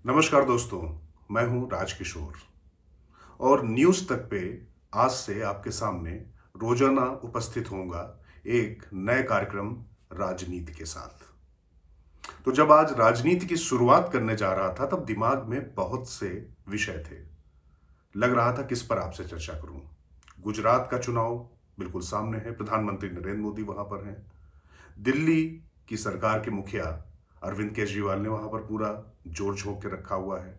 नमस्कार दोस्तों, मैं हूं राजकिशोर और न्यूज़ तक पे आज से आपके सामने रोजाना उपस्थित होऊंगा एक नए कार्यक्रम राजनीति के साथ। तो जब आज राजनीति की शुरुआत करने जा रहा था तब दिमाग में बहुत से विषय थे। लग रहा था किस पर आपसे चर्चा करूं। गुजरात का चुनाव बिल्कुल सामने है, प्रधानमंत्री नरेंद्र मोदी वहां पर हैं। दिल्ली की सरकार के मुखिया अरविंद केजरीवाल ने वहां पर पूरा जोर झोंक के रखा हुआ है।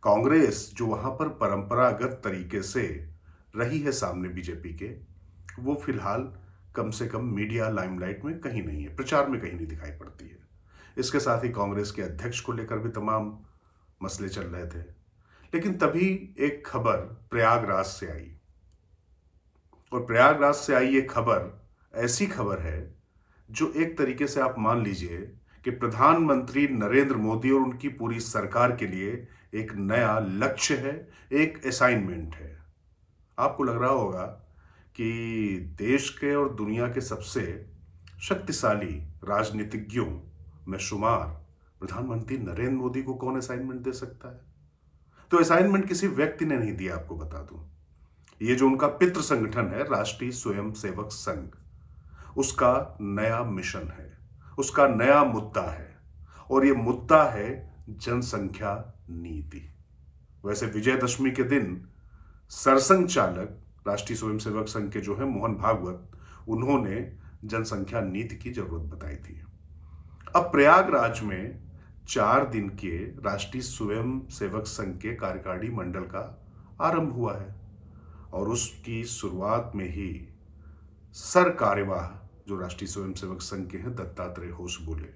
कांग्रेस जो वहां पर परंपरागत तरीके से रही है सामने बीजेपी के, वो फिलहाल कम से कम मीडिया लाइमलाइट में कहीं नहीं है, प्रचार में कहीं नहीं दिखाई पड़ती है। इसके साथ ही कांग्रेस के अध्यक्ष को लेकर भी तमाम मसले चल रहे थे। लेकिन तभी एक खबर प्रयागराज से आई, और प्रयागराज से आई ये खबर ऐसी खबर है जो एक तरीके से आप मान लीजिए कि प्रधानमंत्री नरेंद्र मोदी और उनकी पूरी सरकार के लिए एक नया लक्ष्य है, एक असाइनमेंट है। आपको लग रहा होगा कि देश के और दुनिया के सबसे शक्तिशाली राजनीतिज्ञों में शुमार प्रधानमंत्री नरेंद्र मोदी को कौन असाइनमेंट दे सकता है। तो असाइनमेंट किसी व्यक्ति ने नहीं दिया, आपको बता दूं। ये जो उनका पितृ संगठन है राष्ट्रीय स्वयंसेवक संघ, उसका नया मिशन है, उसका नया मुद्दा है, और ये मुद्दा है जनसंख्या नीति। वैसे विजयदशमी के दिन सरसंघ चालक राष्ट्रीय स्वयंसेवक संघ के जो है मोहन भागवत, उन्होंने जनसंख्या नीति की जरूरत बताई थी। अब प्रयागराज में 4 दिन के राष्ट्रीय स्वयंसेवक संघ के कार्यकारिणी मंडल का आरंभ हुआ है, और उसकी शुरुआत में ही सर कार्यवाह जो राष्ट्रीय स्वयंसेवक संघ के हैं दत्तात्रेय होस बोले,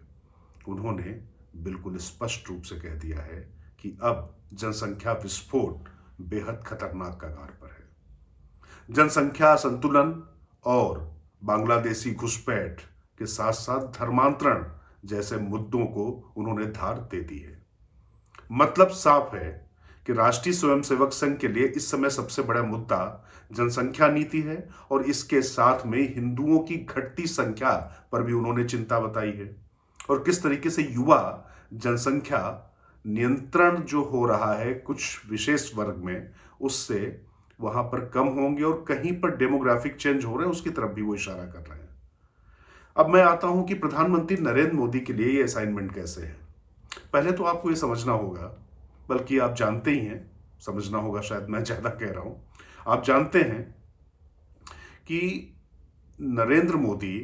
उन्होंने बिल्कुल स्पष्ट रूप से कह दिया है कि अब जनसंख्या विस्फोट बेहद खतरनाक कगार पर है। जनसंख्या संतुलन और बांग्लादेशी घुसपैठ के साथ साथ धर्मांतरण जैसे मुद्दों को उन्होंने धार दे दी है। मतलब साफ है कि राष्ट्रीय स्वयंसेवक संघ के लिए इस समय सबसे बड़ा मुद्दा जनसंख्या नीति है, और इसके साथ में हिंदुओं की घटती संख्या पर भी उन्होंने चिंता बताई है, और किस तरीके से युवा जनसंख्या नियंत्रण जो हो रहा है कुछ विशेष वर्ग में, उससे वहां पर कम होंगे, और कहीं पर डेमोग्राफिक चेंज हो रहे हैं उसकी तरफ भी वो इशारा कर रहे हैं। अब मैं आता हूं कि प्रधानमंत्री नरेंद्र मोदी के लिए ये असाइनमेंट कैसे है। पहले तो आपको ये समझना होगा, बल्कि आप जानते ही हैं, समझना होगा शायद मैं ज्यादा कह रहा हूं, आप जानते हैं कि नरेंद्र मोदी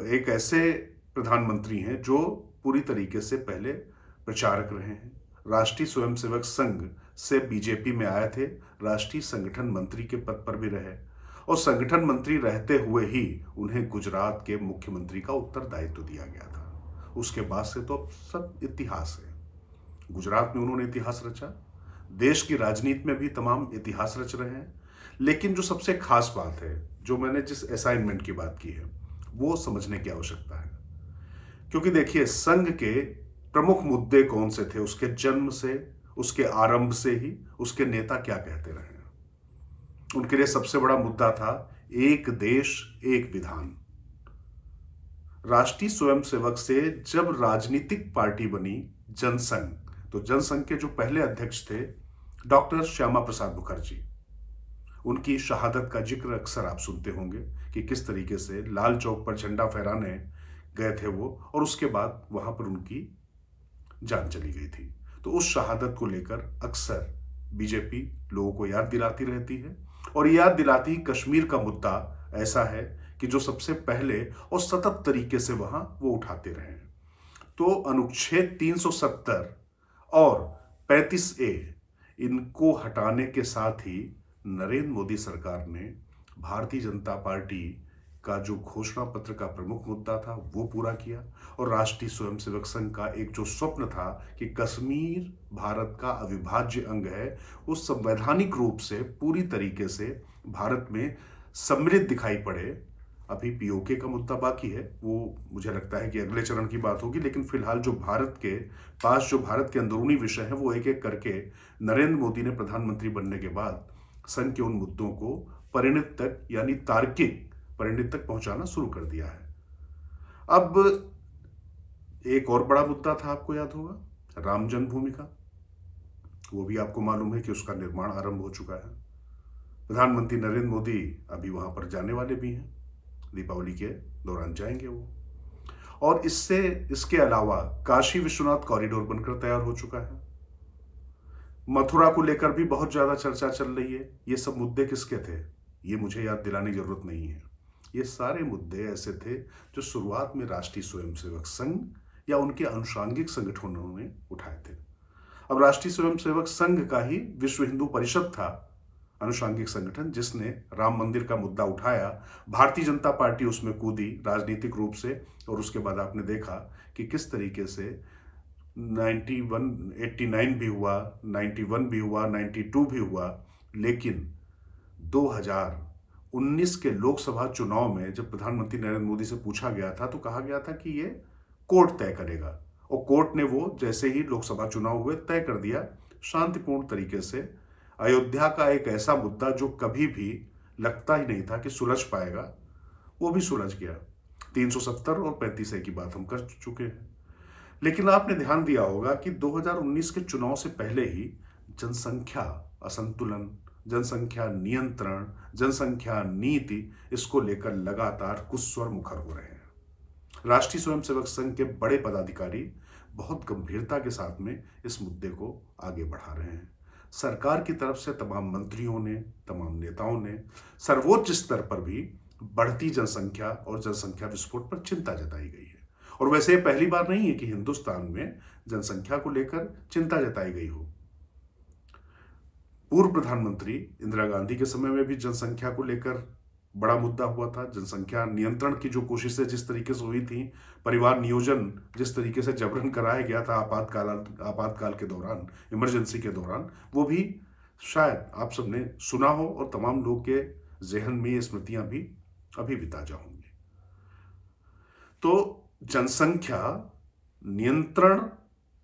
एक ऐसे प्रधानमंत्री हैं जो पूरी तरीके से पहले प्रचारक रहे हैं। राष्ट्रीय स्वयंसेवक संघ से बीजेपी में आए थे, राष्ट्रीय संगठन मंत्री के पद पर भी रहे, और संगठन मंत्री रहते हुए ही उन्हें गुजरात के मुख्यमंत्री का उत्तरदायित्व दिया गया था। उसके बाद से तो अब सब इतिहास है। गुजरात में उन्होंने इतिहास रचा, देश की राजनीति में भी तमाम इतिहास रच रहे हैं। लेकिन जो सबसे खास बात है, जो मैंने जिस असाइनमेंट की बात की है, वो समझने की आवश्यकता है। क्योंकि देखिए, संघ के प्रमुख मुद्दे कौन से थे उसके जन्म से, उसके आरंभ से ही उसके नेता क्या कहते रहे। उनके लिए सबसे बड़ा मुद्दा था एक देश एक विधान। राष्ट्रीय स्वयंसेवक से जब राजनीतिक पार्टी बनी जनसंघ, तो जनसंघ के जो पहले अध्यक्ष थे डॉक्टर श्यामा प्रसाद मुखर्जी, उनकी शहादत का जिक्र अक्सर आप सुनते होंगे कि किस तरीके से लाल चौक पर झंडा फहराने गए थे वो, और उसके बाद वहां पर उनकी जान चली गई थी। तो उस शहादत को लेकर अक्सर बीजेपी लोगों को याद दिलाती रहती है, और याद दिलाती ही कश्मीर का मुद्दा ऐसा है कि जो सबसे पहले और सतत तरीके से वहां वो उठाते रहे। तो अनुच्छेद 370 और 35A इनको हटाने के साथ ही नरेंद्र मोदी सरकार ने भारतीय जनता पार्टी का जो घोषणा पत्र का प्रमुख मुद्दा था वो पूरा किया, और राष्ट्रीय स्वयंसेवक संघ का एक जो स्वप्न था कि कश्मीर भारत का अविभाज्य अंग है, उस संवैधानिक रूप से पूरी तरीके से भारत में सम्मिलित दिखाई पड़े। अभी पीओके का मुद्दा बाकी है, वो मुझे लगता है कि अगले चरण की बात होगी। लेकिन फिलहाल जो भारत के पास जो भारत के अंदरूनी विषय है, वो एक एक करके नरेंद्र मोदी ने प्रधानमंत्री बनने के बाद संघ के उन मुद्दों को परिणत तक, यानी तार्किक परिणत तक पहुंचाना शुरू कर दिया है। अब एक और बड़ा मुद्दा था, आपको याद होगा, राम जन्मभूमि का, वो भी आपको मालूम है कि उसका निर्माण आरंभ हो चुका है। प्रधानमंत्री नरेंद्र मोदी अभी वहां पर जाने वाले भी हैं, दीपावली के दौरान जाएंगे वो। और इसके अलावा काशी विश्वनाथ कॉरिडोर बनकर तैयार हो चुका है। मथुरा को लेकर भी बहुत ज्यादा चर्चा चल रही है। ये सब मुद्दे किसके थे, ये मुझे याद दिलाने की जरूरत नहीं है। ये सारे मुद्दे ऐसे थे जो शुरुआत में राष्ट्रीय स्वयंसेवक संघ या उनके अनुषांगिक संगठनों ने उठाए थे। अब राष्ट्रीय स्वयंसेवक संघ का ही विश्व हिंदू परिषद था अनुषांगिक संगठन, जिसने राम मंदिर का मुद्दा उठाया। भारतीय जनता पार्टी उसमें कूदी राजनीतिक रूप से, और उसके बाद आपने देखा कि किस तरीके से 89 भी हुआ, 91 भी हुआ, 92 भी हुआ, लेकिन 2019 के लोकसभा चुनाव में जब प्रधानमंत्री नरेंद्र मोदी से पूछा गया था तो कहा गया था कि ये कोर्ट तय करेगा, और कोर्ट ने वो जैसे ही लोकसभा चुनाव हुए तय कर दिया शांतिपूर्ण तरीके से। अयोध्या का एक ऐसा मुद्दा जो कभी भी लगता ही नहीं था कि सुलझ पाएगा, वो भी सुलझ गया। 370 और 35A की बात हम कर चुके हैं। लेकिन आपने ध्यान दिया होगा कि 2019 के चुनाव से पहले ही जनसंख्या असंतुलन, जनसंख्या नियंत्रण, जनसंख्या नीति, इसको लेकर लगातार कुस्वर मुखर हो रहे हैं। राष्ट्रीय स्वयंसेवक संघ के बड़े पदाधिकारी बहुत गंभीरता के साथ में इस मुद्दे को आगे बढ़ा रहे हैं। सरकार की तरफ से तमाम मंत्रियों ने, तमाम नेताओं ने सर्वोच्च स्तर पर भी बढ़ती जनसंख्या और जनसंख्या विस्फोट पर चिंता जताई गई है। और वैसे ये पहली बार नहीं है कि हिंदुस्तान में जनसंख्या को लेकर चिंता जताई गई हो। पूर्व प्रधानमंत्री इंदिरा गांधी के समय में भी जनसंख्या को लेकर बड़ा मुद्दा हुआ था। जनसंख्या नियंत्रण की जो कोशिशें जिस तरीके से हुई थी, परिवार नियोजन जिस तरीके से जबरन कराया गया था आपातकाल के दौरान, इमरजेंसी के दौरान, वो भी शायद आप सबने सुना हो और तमाम लोग के जहन में ये स्मृतियां भी अभी भी ताजा होंगी। तो जनसंख्या नियंत्रण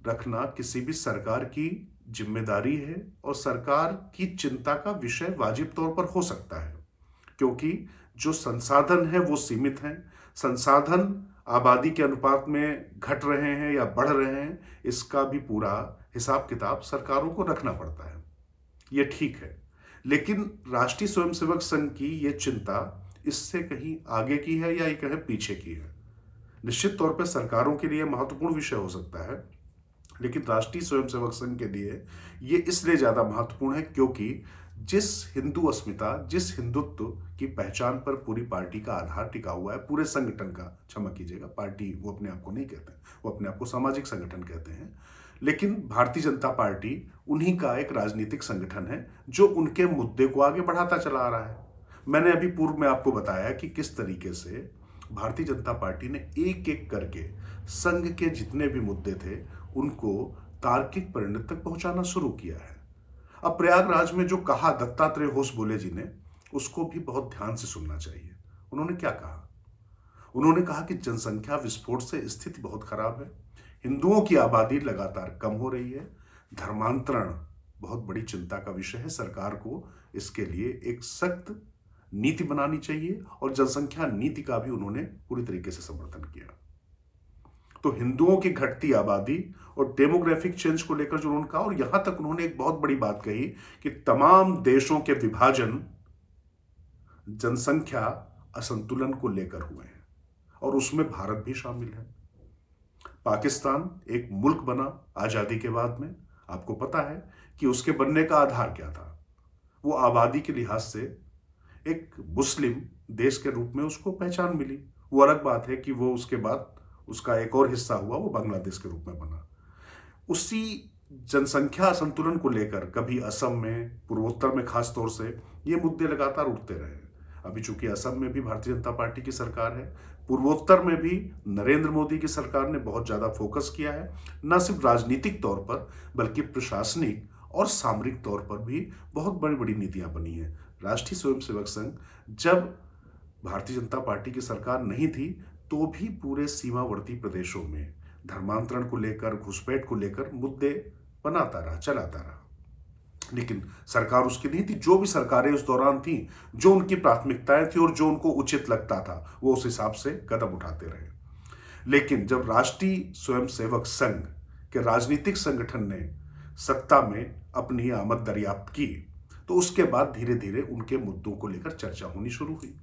रखना किसी भी सरकार की जिम्मेदारी है, और सरकार की चिंता का विषय वाजिब तौर पर हो सकता है, क्योंकि जो संसाधन है वो सीमित हैं। संसाधन आबादी के अनुपात में घट रहे हैं या बढ़ रहे हैं, इसका भी पूरा हिसाब किताब सरकारों को रखना पड़ता है। ये ठीक है, लेकिन राष्ट्रीय स्वयंसेवक संघ की ये चिंता इससे कहीं आगे की है या ये कहीं पीछे की है। निश्चित तौर पर सरकारों के लिए महत्वपूर्ण विषय हो सकता है, लेकिन राष्ट्रीय स्वयंसेवक संघ के लिए ये इसलिए ज्यादा महत्वपूर्ण है क्योंकि जिस हिंदू अस्मिता, जिस हिंदुत्व की पहचान पर पूरी पार्टी का आधार टिका हुआ है, पूरे संगठन का, क्षमा कीजिएगा, पार्टी वो अपने आप को नहीं कहते, वो अपने आप को सामाजिक संगठन कहते हैं, लेकिन भारतीय जनता पार्टी उन्हीं का एक राजनीतिक संगठन है जो उनके मुद्दे को आगे बढ़ाता चला आ रहा है। मैंने अभी पूर्व में आपको बताया कि किस तरीके से भारतीय जनता पार्टी ने एक एक करके संघ के जितने भी मुद्दे थे उनको तार्किक परिणति तक पहुंचाना शुरू किया है। अब प्रयागराज में जो कहा दत्तात्रेय होस बोले जी ने, उसको भी बहुत ध्यान से सुनना चाहिए। उन्होंने क्या कहा? उन्होंने कहा कि जनसंख्या विस्फोट से स्थिति बहुत खराब है, हिंदुओं की आबादी लगातार कम हो रही है, धर्मांतरण बहुत बड़ी चिंता का विषय है, सरकार को इसके लिए एक सख्त नीति बनानी चाहिए, और जनसंख्या नीति का भी उन्होंने पूरी तरीके से समर्थन किया। तो हिंदुओं की घटती आबादी और डेमोग्राफिक चेंज को लेकर जो उन्होंने कहा, और यहां तक उन्होंने एक बहुत बड़ी बात कही कि तमाम देशों के विभाजन जनसंख्या असंतुलन को लेकर हुए हैं, और उसमें भारत भी शामिल है। पाकिस्तान एक मुल्क बना आजादी के बाद में, आपको पता है कि उसके बनने का आधार क्या था? वो आबादी के लिहाज से एक मुस्लिम देश के रूप में उसको पहचान मिली। वो अलग बात है कि वो उसके बाद उसका एक और हिस्सा हुआ, वो बांग्लादेश के रूप में बना। उसी जनसंख्या असंतुलन को लेकर कभी असम में, पूर्वोत्तर में खास तौर से ये मुद्दे लगातार उठते रहे। अभी चूंकि असम में भी भारतीय जनता पार्टी की सरकार है, पूर्वोत्तर में भी नरेंद्र मोदी की सरकार ने बहुत ज्यादा फोकस किया है, न सिर्फ राजनीतिक तौर पर बल्कि प्रशासनिक और सामरिक तौर पर भी बहुत बड़ी बड़ी नीतियां बनी है। राष्ट्रीय स्वयंसेवक संघ जब भारतीय जनता पार्टी की सरकार नहीं थी तो भी पूरे सीमावर्ती प्रदेशों में धर्मांतरण को लेकर, घुसपैठ को लेकर मुद्दे बनाता रहा, चलाता रहा, लेकिन सरकार उसकी नहीं थी। जो भी सरकारें उस दौरान थी, जो उनकी प्राथमिकताएं थी और जो उनको उचित लगता था, वो उस हिसाब से कदम उठाते रहे। लेकिन जब राष्ट्रीय स्वयंसेवक संघ कि राजनीतिक संगठन ने सत्ता में अपनी आमद दरियाफ्त की, तो उसके बाद धीरे धीरे उनके मुद्दों को लेकर चर्चा होनी शुरू हुई।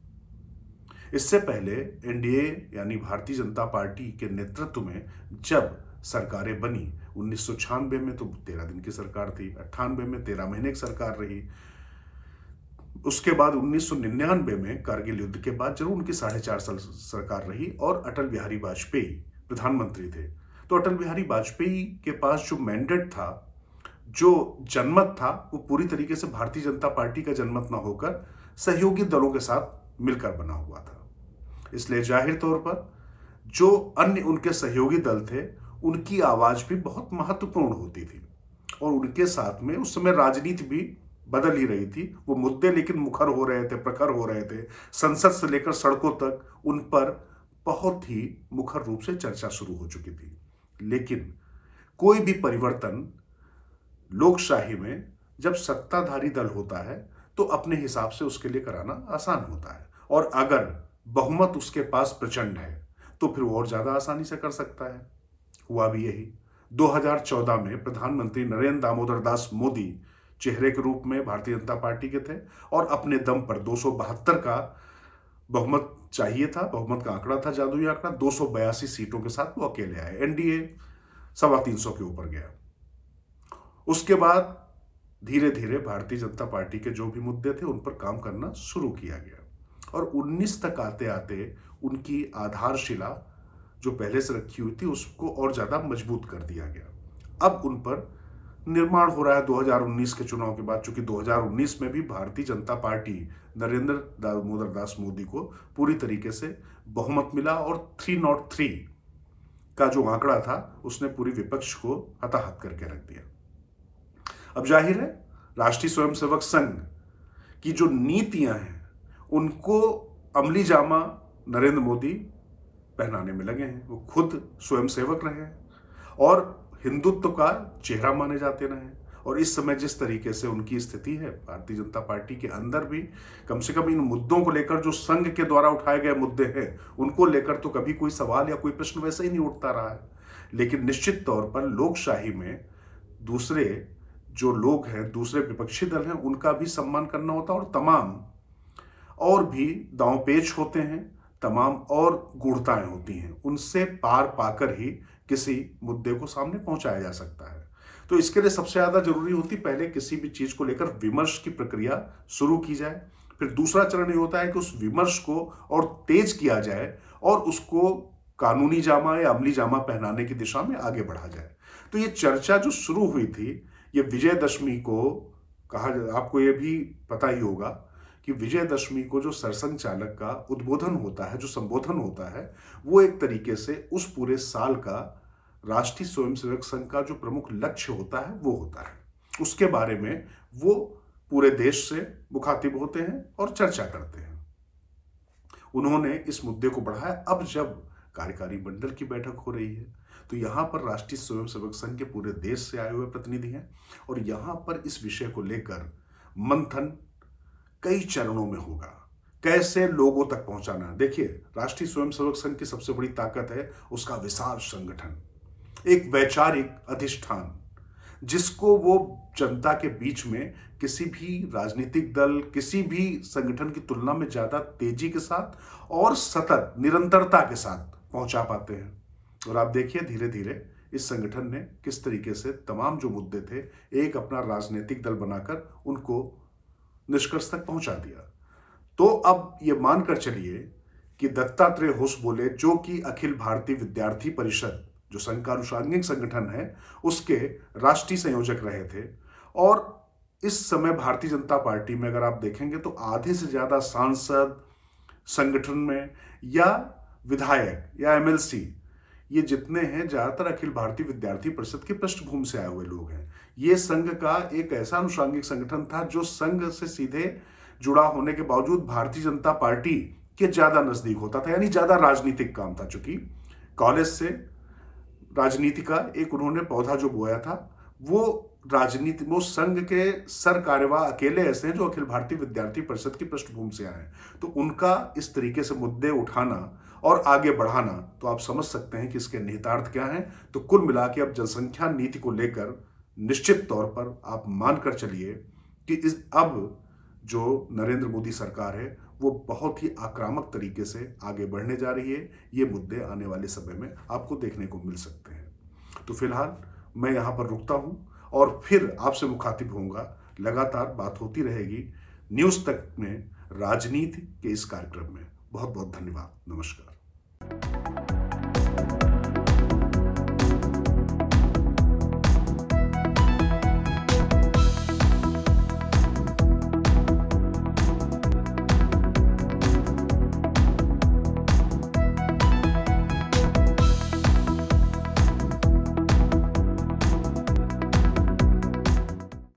इससे पहले एनडीए यानी भारतीय जनता पार्टी के नेतृत्व में जब सरकारें बनी 1996 में तो 13 दिन की सरकार थी, 98 में 13 महीने की सरकार रही, उसके बाद 1999 में कारगिल युद्ध के बाद जरूर उनकी 4.5 साल सरकार रही और अटल बिहारी वाजपेयी प्रधानमंत्री थे। तो अटल बिहारी वाजपेयी के पास जो मैंडेट था, जो जनमत था, वो पूरी तरीके से भारतीय जनता पार्टी का जनमत ना होकर सहयोगी दलों के साथ मिलकर बना हुआ था। इसलिए जाहिर तौर पर जो अन्य उनके सहयोगी दल थे उनकी आवाज भी बहुत महत्वपूर्ण होती थी और उनके साथ में उस समय राजनीति भी बदल ही रही थी। वो मुद्दे लेकिन मुखर हो रहे थे, प्रखर हो रहे थे। संसद से लेकर सड़कों तक उन पर बहुत ही मुखर रूप से चर्चा शुरू हो चुकी थी। लेकिन कोई भी परिवर्तन लोकशाही में जब सत्ताधारी दल होता है तो अपने हिसाब से उसके लिए कराना आसान होता है, और अगर बहुमत उसके पास प्रचंड है तो फिर वो और ज्यादा आसानी से कर सकता है। हुआ भी यही। 2014 में प्रधानमंत्री नरेंद्र दामोदर दास मोदी चेहरे के रूप में भारतीय जनता पार्टी के थे और अपने दम पर 272 का बहुमत चाहिए था, बहुमत का आंकड़ा था, जादुई आंकड़ा। 282 सीटों के साथ वो अकेले आए, एनडीए 325 के ऊपर गया। उसके बाद धीरे धीरे भारतीय जनता पार्टी के जो भी मुद्दे थे उन पर काम करना शुरू किया गया और 19 तक आते आते उनकी आधारशिला जो पहले से रखी हुई थी उसको और ज्यादा मजबूत कर दिया गया। अब उन पर निर्माण हो रहा है 2019 के चुनाव के बाद, चूंकि 2019 में भी भारतीय जनता पार्टी नरेंद्र दामोदर दास मोदी को पूरी तरीके से बहुमत मिला और 303 का जो आंकड़ा था उसने पूरी विपक्ष को हताहत करके रख दिया। अब जाहिर है राष्ट्रीय स्वयंसेवक संघ की जो नीतियां हैं उनको अमली जामा नरेंद्र मोदी पहनाने में लगे हैं। वो खुद स्वयंसेवक रहे हैं और हिंदुत्व का चेहरा माने जाते रहे, और इस समय जिस तरीके से उनकी स्थिति है भारतीय जनता पार्टी के अंदर भी, कम से कम इन मुद्दों को लेकर जो संघ के द्वारा उठाए गए मुद्दे हैं उनको लेकर तो कभी कोई सवाल या कोई प्रश्न वैसे ही नहीं उठता रहा है। लेकिन निश्चित तौर पर लोकशाही में दूसरे जो लोग हैं, दूसरे विपक्षी दल हैं, उनका भी सम्मान करना होता है और तमाम और भी दांवपेच होते हैं, तमाम और गूढ़ताएं होती हैं, उनसे पार पाकर ही किसी मुद्दे को सामने पहुंचाया जा सकता है। तो इसके लिए सबसे ज्यादा जरूरी होती पहले किसी भी चीज को लेकर विमर्श की प्रक्रिया शुरू की जाए, फिर दूसरा चरण ये होता है कि उस विमर्श को और तेज किया जाए और उसको कानूनी जामा या अमली जामा पहनाने की दिशा में आगे बढ़ा जाए। तो ये चर्चा जो शुरू हुई थी, ये विजयदशमी को कहा, आपको ये भी पता ही होगा कि विजयदशमी को जो सरसंघ चालक का उद्बोधन होता है, जो संबोधन होता है, वो एक तरीके से उस पूरे साल का राष्ट्रीय स्वयंसेवक संघ का जो प्रमुख लक्ष्य होता है वो होता है। उसके बारे में वो पूरे देश से मुखातिब होते हैं और चर्चा करते हैं। उन्होंने इस मुद्दे को बढ़ाया। अब जब कार्यकारी मंडल की बैठक हो रही है तो यहां पर राष्ट्रीय स्वयंसेवक संघ के पूरे देश से आए हुए प्रतिनिधि हैं और यहां पर इस विषय को लेकर मंथन कई चरणों में होगा। कैसे लोगों तक पहुंचाना। देखिए, राष्ट्रीय स्वयंसेवक संघ की सबसे बड़ी ताकत है उसका विशाल संगठन, एक वैचारिक अधिष्ठान, जिसको वो जनता के बीच में किसी भी राजनीतिक दल, किसी भी संगठन की तुलना में ज्यादा तेजी के साथ और सतत निरंतरता के साथ पहुंचा पाते हैं। और आप देखिए धीरे धीरे इस संगठन ने किस तरीके से तमाम जो मुद्दे थे एक अपना राजनीतिक दल बनाकर उनको निष्कर्ष तक पहुंचा दिया। तो अब ये मानकर चलिए कि दत्तात्रेय होस बोले, जो कि अखिल भारतीय विद्यार्थी परिषद जो संघ का अनुषांगिक संगठन है उसके राष्ट्रीय संयोजक रहे थे, और इस समय भारतीय जनता पार्टी में अगर आप देखेंगे तो आधे से ज्यादा सांसद संगठन में या विधायक या एमएलसी, ये जितने हैं ज्यादातर अखिल भारतीय विद्यार्थी परिषद की पृष्ठभूमि से आए हुए लोग हैं। ये संघ का एक ऐसा अनुषांगिक संगठन था जो संघ से सीधे जुड़ा होने के बावजूद भारतीय जनता पार्टी के ज्यादा नजदीक होता था, यानी ज्यादा राजनीतिक काम था। चूंकि कॉलेज से राजनीति का एक उन्होंने पौधा जो बोया था, वो राजनीति, वो संघ के सर कार्यवाह अकेले ऐसे हैं जो अखिल भारतीय विद्यार्थी परिषद की पृष्ठभूमि से आए हैं। तो उनका इस तरीके से मुद्दे उठाना और आगे बढ़ाना, तो आप समझ सकते हैं कि इसके निहितार्थ क्या हैं। तो कुल मिला के अब जनसंख्या नीति को लेकर निश्चित तौर पर आप मानकर चलिए कि इस अब जो नरेंद्र मोदी सरकार है वो बहुत ही आक्रामक तरीके से आगे बढ़ने जा रही है। ये मुद्दे आने वाले समय में आपको देखने को मिल सकते हैं। तो फिलहाल मैं यहाँ पर रुकता हूँ और फिर आपसे मुखातिब होऊंगा। लगातार बात होती रहेगी न्यूज़ तक में राजनीति के इस कार्यक्रम में। बहुत बहुत धन्यवाद। नमस्कार।